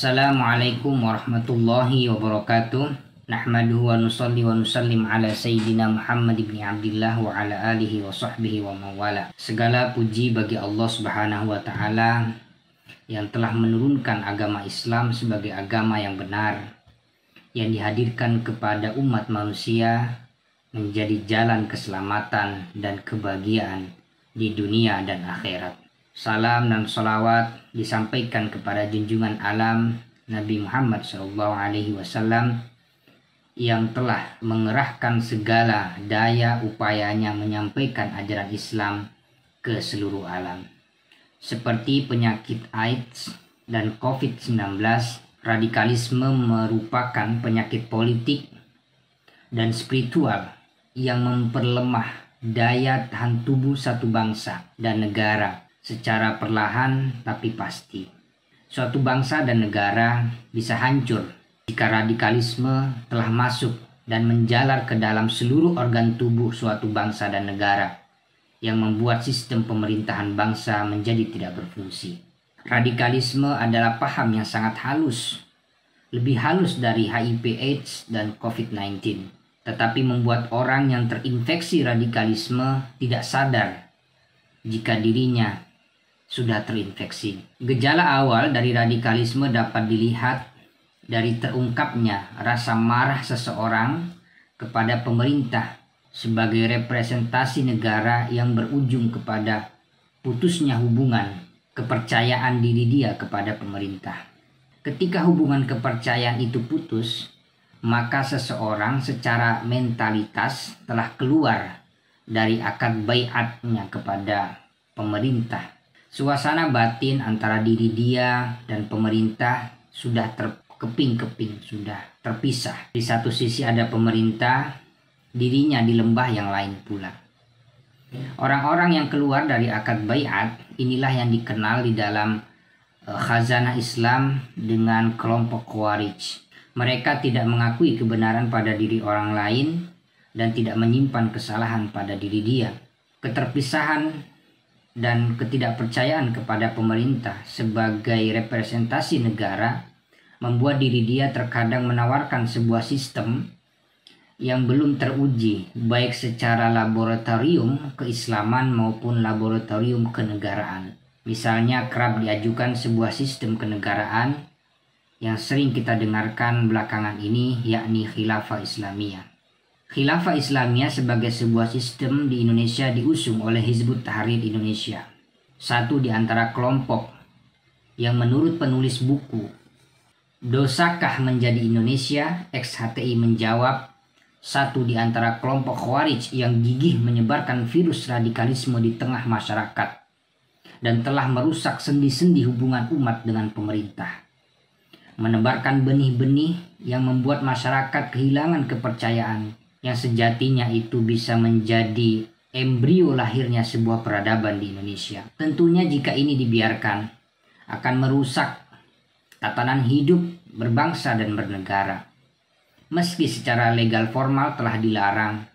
Assalamualaikum warahmatullahi wabarakatuh. Nahmaduhu wa nusalli wa nusallim ala sayyidina Muhammad ibn Abdillah wa ala alihi wa sahbihi wa mawala. Segala puji bagi Allah Subhanahu wa taala yang telah menurunkan agama Islam sebagai agama yang benar, yang dihadirkan kepada umat manusia menjadi jalan keselamatan dan kebahagiaan di dunia dan akhirat. Salam dan salawat disampaikan kepada junjungan alam Nabi Muhammad SAW yang telah mengerahkan segala daya upayanya menyampaikan ajaran Islam ke seluruh alam. Seperti penyakit AIDS dan COVID-19, radikalisme merupakan penyakit politik dan spiritual yang memperlemah daya tahan tubuh satu bangsa dan negara secara perlahan tapi pasti. Suatu bangsa dan negara bisa hancur jika radikalisme telah masuk dan menjalar ke dalam seluruh organ tubuh suatu bangsa dan negara, yang membuat sistem pemerintahan bangsa menjadi tidak berfungsi. Radikalisme adalah paham yang sangat halus, lebih halus dari HIV/AIDS dan COVID-19, tetapi membuat orang yang terinfeksi radikalisme tidak sadar jika dirinya sudah terinfeksi. Gejala awal dari radikalisme dapat dilihat dari terungkapnya rasa marah seseorang kepada pemerintah sebagai representasi negara yang berujung kepada putusnya hubungan kepercayaan diri dia kepada pemerintah. Ketika hubungan kepercayaan itu putus, maka seseorang secara mentalitas telah keluar dari akad baiatnya kepada pemerintah. Suasana batin antara diri dia dan pemerintah sudah terkeping-keping, sudah terpisah. Di satu sisi ada pemerintah, dirinya di lembah yang lain pula. Orang-orang yang keluar dari akad baiat inilah yang dikenal di dalam khazanah Islam dengan kelompok Khawarij. Mereka tidak mengakui kebenaran pada diri orang lain dan tidak menyimpan kesalahan pada diri dia. Keterpisahan dan ketidakpercayaan kepada pemerintah sebagai representasi negara membuat diri dia terkadang menawarkan sebuah sistem yang belum teruji, baik secara laboratorium keislaman maupun laboratorium kenegaraan. Misalnya kerap diajukan sebuah sistem kenegaraan yang sering kita dengarkan belakangan ini, yakni Khilafah Islamiyah. Khilafah Islamiyah sebagai sebuah sistem di Indonesia diusung oleh Hizbut Tahrir Indonesia, satu di antara kelompok yang menurut penulis buku Dosakah Menjadi Indonesia, XHTI menjawab, satu di antara kelompok Khawarij yang gigih menyebarkan virus radikalisme di tengah masyarakat dan telah merusak sendi-sendi hubungan umat dengan pemerintah, menebarkan benih-benih yang membuat masyarakat kehilangan kepercayaan yang sejatinya itu bisa menjadi embrio lahirnya sebuah peradaban di Indonesia. Tentunya jika ini dibiarkan akan merusak tatanan hidup berbangsa dan bernegara. Meski secara legal formal telah dilarang,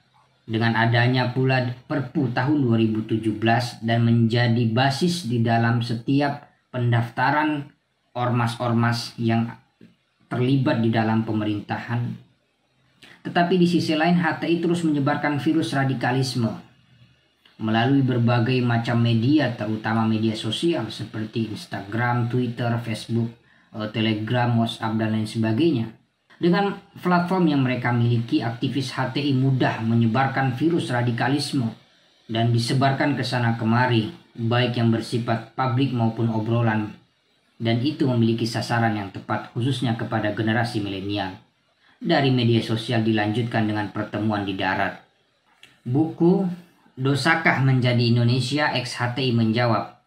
dengan adanya pula Perpu tahun 2017 dan menjadi basis di dalam setiap pendaftaran ormas-ormas yang terlibat di dalam pemerintahan. Tetapi di sisi lain HTI terus menyebarkan virus radikalisme melalui berbagai macam media, terutama media sosial seperti Instagram, Twitter, Facebook, Telegram, WhatsApp, dan lain sebagainya. Dengan platform yang mereka miliki, aktivis HTI mudah menyebarkan virus radikalisme dan disebarkan ke sana kemari, baik yang bersifat publik maupun obrolan, dan itu memiliki sasaran yang tepat khususnya kepada generasi milenial. Dari media sosial dilanjutkan dengan pertemuan di darat. Buku Dosakah Menjadi Indonesia, XHTI menjawab,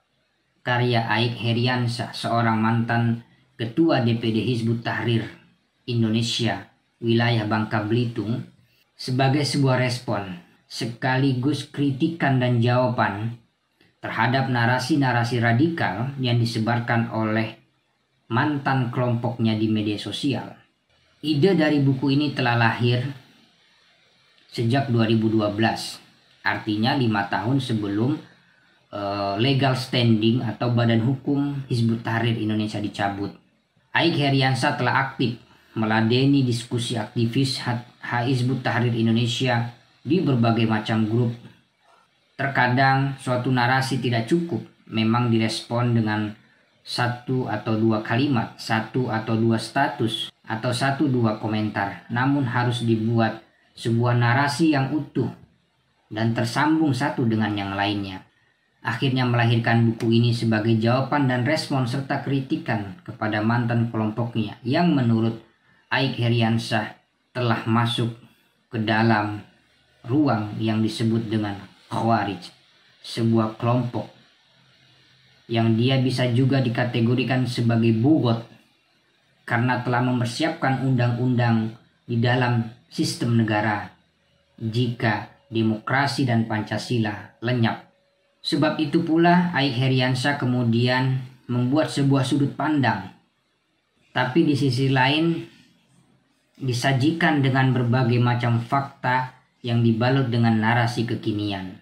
karya Aik Heriansyah, seorang mantan Ketua DPD Hizbut Tahrir Indonesia wilayah Bangka Belitung, sebagai sebuah respon sekaligus kritikan dan jawaban terhadap narasi-narasi radikal yang disebarkan oleh mantan kelompoknya di media sosial. Ide dari buku ini telah lahir sejak 2012, artinya 5 tahun sebelum legal standing atau badan hukum Hizbut Tahrir Indonesia dicabut. Aik Heriansah telah aktif meladeni diskusi aktivis Hizbut Tahrir Indonesia di berbagai macam grup. Terkadang suatu narasi tidak cukup memang direspon dengan satu atau dua kalimat, satu atau dua status, atau satu dua komentar. Namun harus dibuat sebuah narasi yang utuh dan tersambung satu dengan yang lainnya. Akhirnya melahirkan buku ini sebagai jawaban dan respon serta kritikan kepada mantan kelompoknya yang menurut Aik Heriansah telah masuk ke dalam ruang yang disebut dengan Khawarij, sebuah kelompok yang dia bisa juga dikategorikan sebagai bugot karena telah mempersiapkan undang-undang di dalam sistem negara jika demokrasi dan Pancasila lenyap. Sebab itu pula Aik Heriansah kemudian membuat sebuah sudut pandang, tapi di sisi lain disajikan dengan berbagai macam fakta yang dibalut dengan narasi kekinian.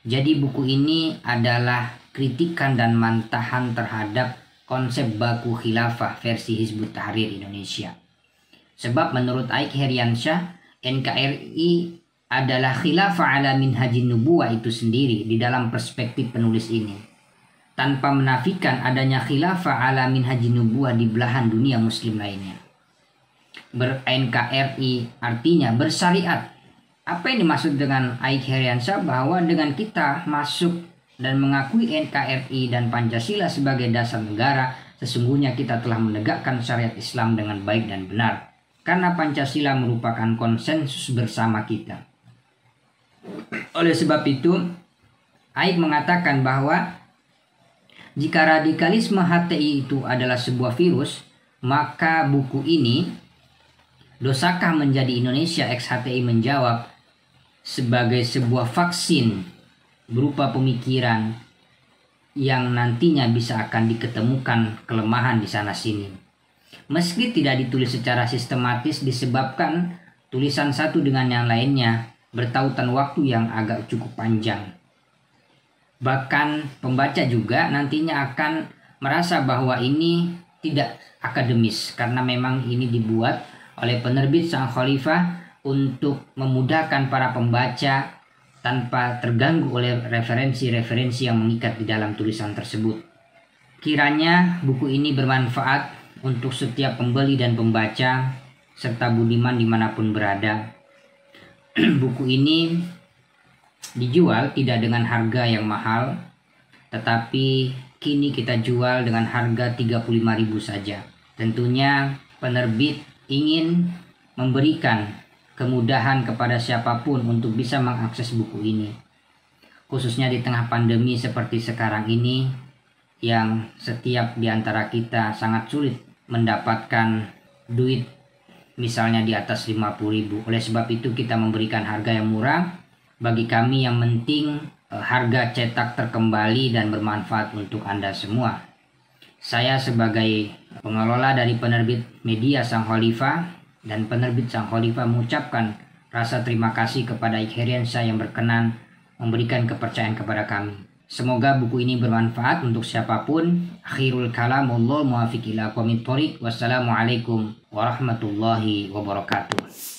Jadi buku ini adalah kritikan dan mantahan terhadap konsep baku khilafah versi Hizbut Tahrir Indonesia. Sebab menurut Aik Heriansah, NKRI adalah khilafah ala minhajin nubuwah itu sendiri di dalam perspektif penulis ini, tanpa menafikan adanya khilafah ala minhajin nubuwah di belahan dunia muslim lainnya. Ber-NKRI artinya bersyariat. Apa yang dimaksud dengan Aik Heriansah? Bahwa dengan kita masuk dan mengakui NKRI dan Pancasila sebagai dasar negara, sesungguhnya kita telah menegakkan syariat Islam dengan baik dan benar. Karena Pancasila merupakan konsensus bersama kita. Oleh sebab itu, Aik mengatakan bahwa jika radikalisme HTI itu adalah sebuah virus, maka buku ini, Dosakah Menjadi Indonesia X HTI, menjawab sebagai sebuah vaksin berupa pemikiran yang nantinya bisa akan diketemukan kelemahan di sana-sini. Meski tidak ditulis secara sistematis disebabkan tulisan satu dengan yang lainnya bertautan waktu yang agak cukup panjang. Bahkan pembaca juga nantinya akan merasa bahwa ini tidak akademis karena memang ini dibuat oleh penerbit Sang Khalifah untuk memudahkan para pembaca tanpa terganggu oleh referensi-referensi yang mengikat di dalam tulisan tersebut. Kiranya buku ini bermanfaat untuk setiap pembeli dan pembaca serta budiman dimanapun berada. Buku ini dijual tidak dengan harga yang mahal, tetapi kini kita jual dengan harga 35.000 saja. Tentunya penerbit ingin memberikan kemudahan kepada siapapun untuk bisa mengakses buku ini, khususnya di tengah pandemi seperti sekarang ini yang setiap di antara kita sangat sulit mendapatkan duit misalnya di atas 50.000. Oleh sebab itu kita memberikan harga yang murah. Bagi kami yang penting harga cetak terkembali dan bermanfaat untuk Anda semua. Saya sebagai pengelola dari penerbit media Sang Khalifah dan penerbit Sang Khalifah mengucapkan rasa terima kasih kepada Aik Heriansah yang berkenan memberikan kepercayaan kepada kami. Semoga buku ini bermanfaat untuk siapapun. Akhirul kalam, wallahu muwaffiq ila aqwamit thoriq. Wassalamualaikum warahmatullahi wabarakatuh.